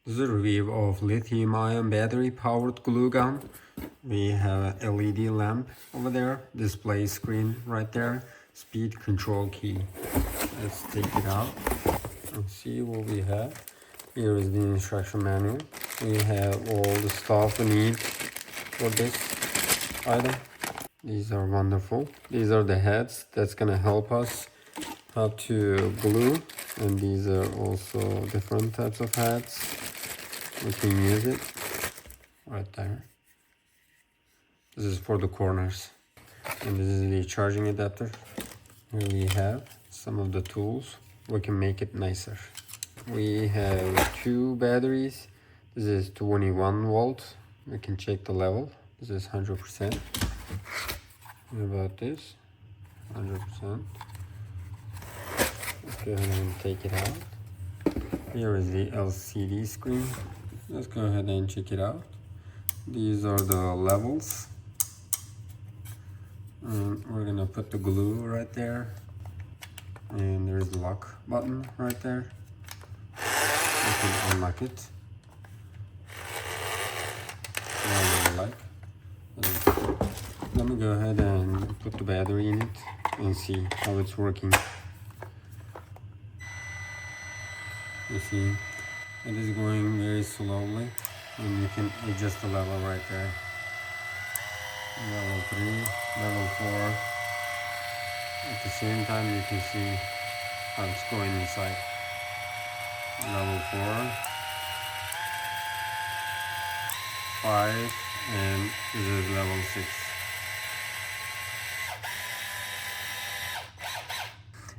This is a review of lithium-ion battery-powered glue gun. We have an LED lamp over there, display screen right there, speed control key. Let's take it out and see what we have. Here is the instruction manual. We have all the stuff we need for this item. These are wonderful. These are the heads that's gonna help us how to glue, and these are also different types of heads. We can use it right there. This is for the corners, and this is the charging adapter. Here we have some of the tools. We can make it nicer. We have two batteries. This is 21 volts. We can check the level. This is 100%. What about this? 100%. Let's go ahead and take it out. Here is the LCD screen. Let's go ahead and check it out. These are the levels. And we're gonna put the glue right there. And there's the lock button right there. We can unlock it. Let me go ahead and put the battery in it and see how it's working. You see, it is going very slowly, and you can adjust the level right there. Level 3, level 4. At the same time, you can see how it's going inside. Level 4, 5, and this is level 6.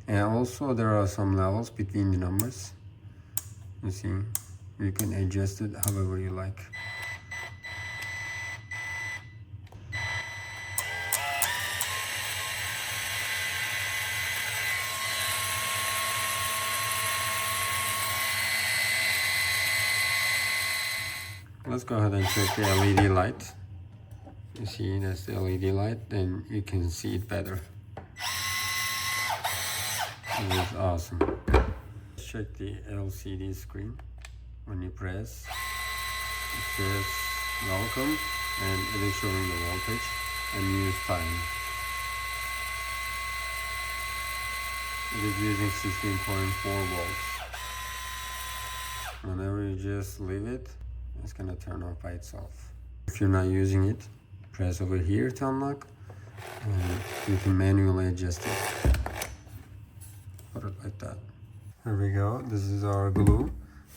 And also there are some levels between the numbers. You see, you can adjust it however you like. Let's go ahead and check the LED light. You see, that's the LED light, then you can see it better. This is awesome. Let's check the LCD screen. When you press, it says welcome, and it is showing the voltage and use time. It is using 16.4 volts. Whenever you just leave it, it's gonna turn off by itself. If you're not using it, press over here to unlock, and you can manually adjust it. Put it like that. Here we go. This is our glue,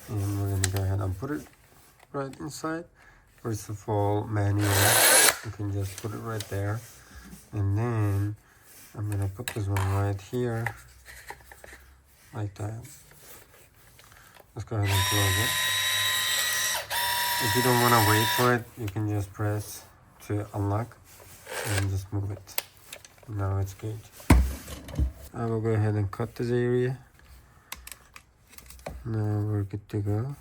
and we're gonna go ahead and put it right inside. First of all, manually, you can just put it right there, and then I'm gonna put this one right here, like that. Let's go ahead and close it. If you don't want to wait for it, you can just press to unlock and just move it. Now it's good. I will go ahead and cut this area. Now we're good to go.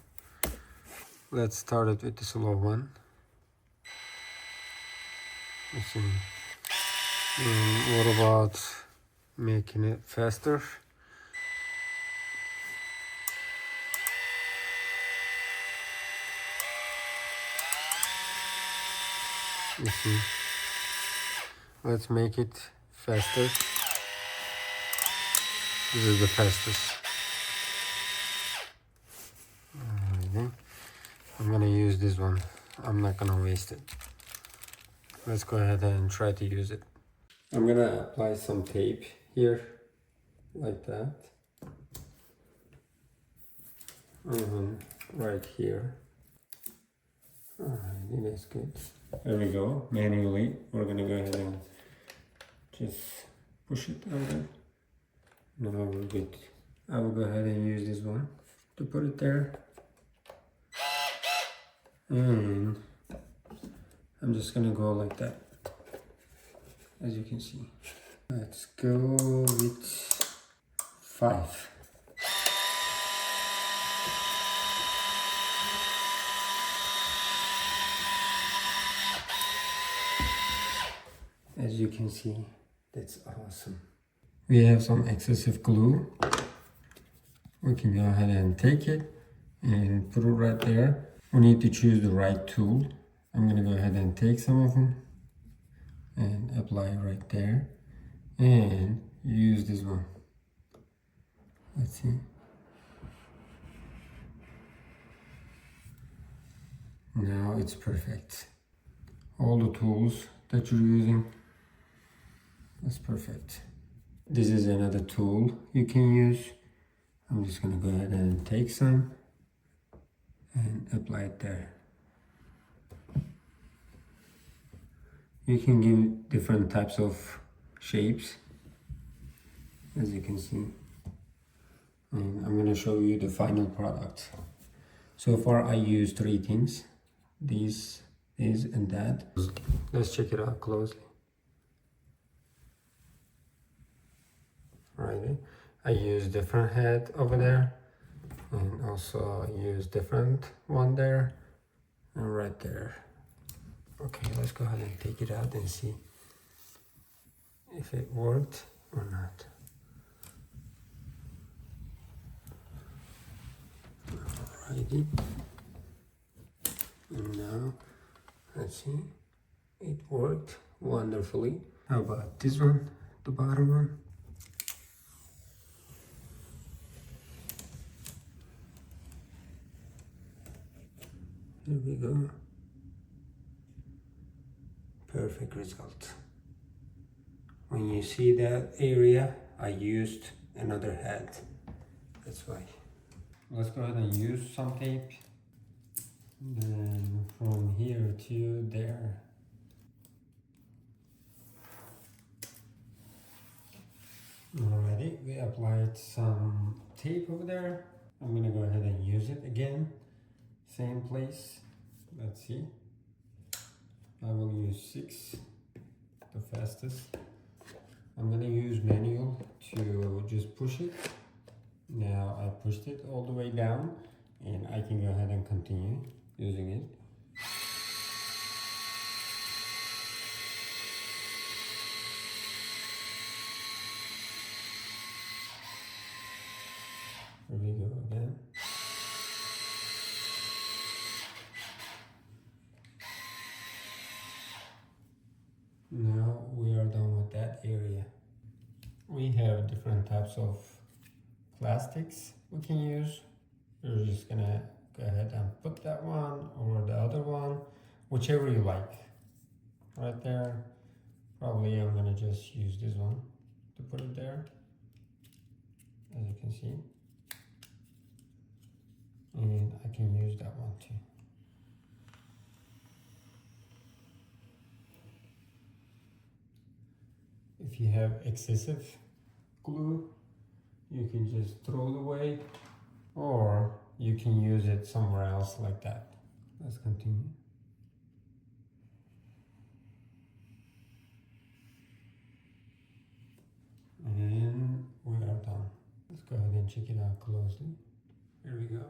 Let's start it with the slow one. Let's see. And what about making it faster? You see. Let's make it faster. This is the fastest. Alrighty. I'm gonna use this one. I'm not gonna waste it. Let's go ahead and try to use it. I'm gonna apply some tape here, like that. And right here. Alrighty, that's good. There we go. Manually, we're gonna go ahead and just push it out there. Now we're good. I will go ahead and use this one to put it there. And I'm just gonna go like that, as you can see. Let's go with 5. As you can see, that's awesome. We have some excessive glue. We can go ahead and take it and put it right there. We need to choose the right tool. I'm gonna go ahead and take some of them and apply it right there, and use this one. Let's see. Now it's perfect. All the tools that you're using, that's perfect. This is another tool you can use. I'm just gonna go ahead and take some and apply it there. You can give different types of shapes, as you can see. And I'm gonna show you the final product. So far I used 3 things. This, and that. Let's check it out closely. Right, I use different head over there, and also use different one there, and right there. Okay, let's go ahead and take it out and see if it worked or not. Alrighty. And now, let's see. It worked wonderfully. How about this one, the bottom one? Here we go. Perfect result. When you see that area, I used another head. That's why. Let's go ahead and use some tape. Then from here to there. Alrighty, we applied some tape over there. I'm gonna go ahead and use it again. Same place. Let's see. I will use 6, the fastest. I'm gonna use manual to just push it. Now I pushed it all the way down, and I can go ahead and continue using it. Here we go again. Now we are done with that area. We have different types of plastics we can use. We're just gonna go ahead and put that one or the other one, whichever you like. Right there. Probably I'm gonna just use this one to put it there, as you can see. And I can use that one too. If you have excessive glue, you can just throw it away, or you can use it somewhere else like that. Let's continue. And we are done. Let's go ahead and check it out closely. Here we go.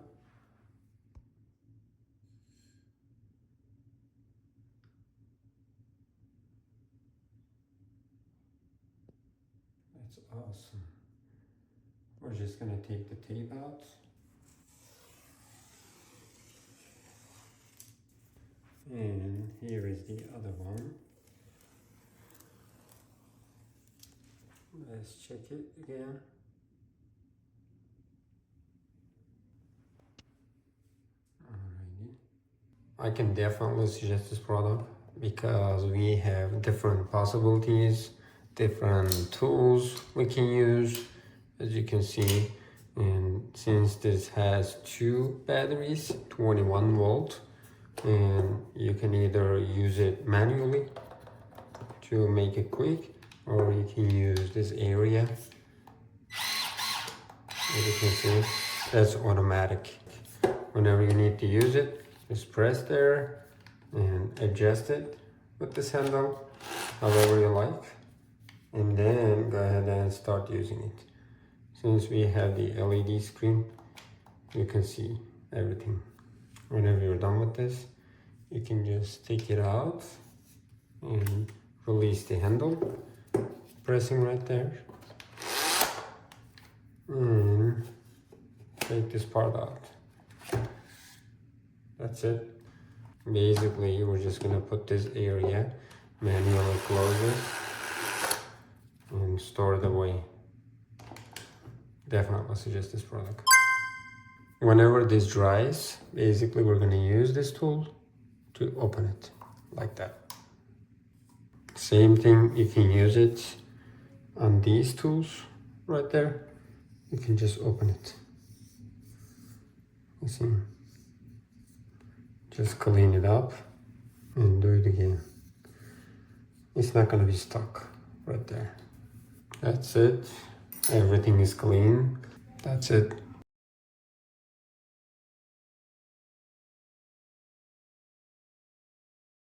That's awesome. We're just gonna take the tape out. And here is the other one. Let's check it again. Alrighty. I can definitely suggest this product because we have different possibilities, different tools we can use, as you can see. And since this has 2 batteries, 21 volt, and you can either use it manually to make it quick, or you can use this area. As you can see, that's automatic. Whenever you need to use it, just press there and adjust it with this handle however you like, and then go ahead and start using it. Since we have the LED screen, you can see everything. Whenever you're done with this, you can just take it out and release the handle, pressing right there, and take this part out. That's it. Basically, we're just gonna put this area, manually close it, and store it away. Definitely suggest this product. Whenever this dries, basically we're gonna use this tool to open it, like that. Same thing, you can use it on these tools right there. You can just open it. You see? Just clean it up and do it again. It's not gonna be stuck right there. That's it. Everything is clean. That's it.